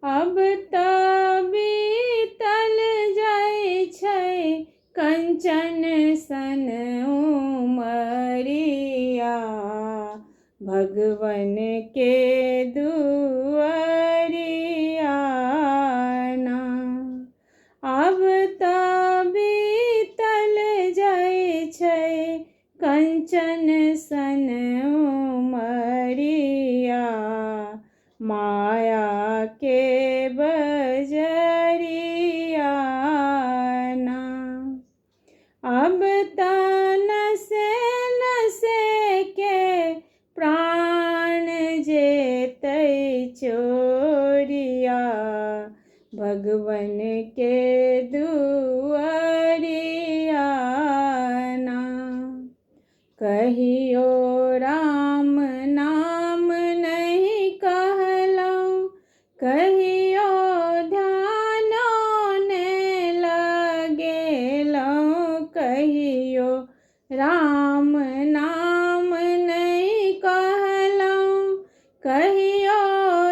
अब तऽ बीतल जाइ छै कंचन सन उमरिया, भगवन के दुआरिया ना। अब तऽ बीतल जाइ छै कंचन सन उमरिया, माया के बजरिया ना। अब तऽ नसे नसे के प्राण जेतै चोरिया, भगवन के दुआरिया ना। कहियो राम नाम नहीं कहलहुँ, कहियो ध्यानो ने लगेलहुँ, कहियो राम नाम नहीं कहलहुँ, कहियो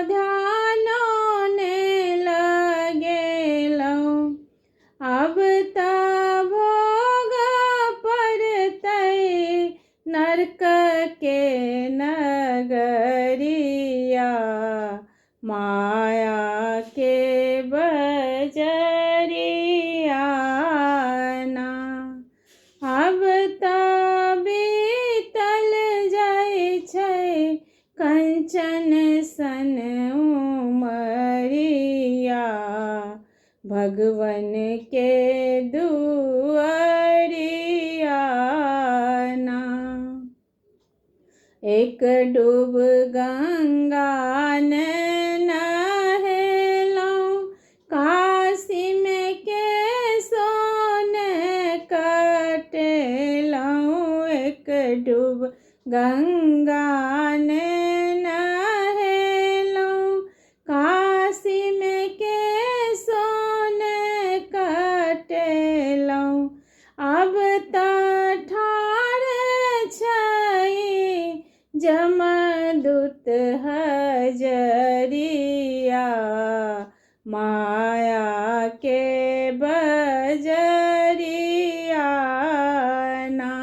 ध्यानो ने लगेलहुँ। अब तऽ भोग पड़तै नरक के नगरिया, माया के बजरिया ना। अब तऽ बीतल जाइ छै कंचन सन उमरिया, भगवन के दुआरिया ना। एक डूब गंगा ने नहेलहुँ, काशी में केसो ने कटेलहुँ। एक डूब गंगा ने नहेलहुँ, काशी में केसो ने कटेलहुँ। अब तऽ ठाढ़ छै जमदूत हजरिया, माया के बजरिया ना।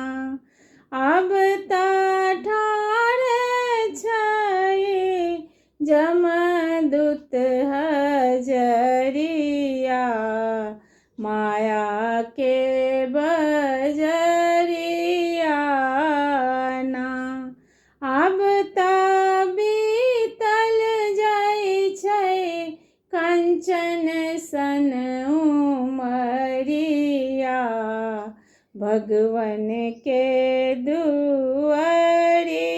अब तऽ ठाढ़ छै जमदूत हजरिया, माया के बजरिया ना। अब तऽ बीतल जाइ छै कंचन सन उमरिया, भगवन के दुआरिया।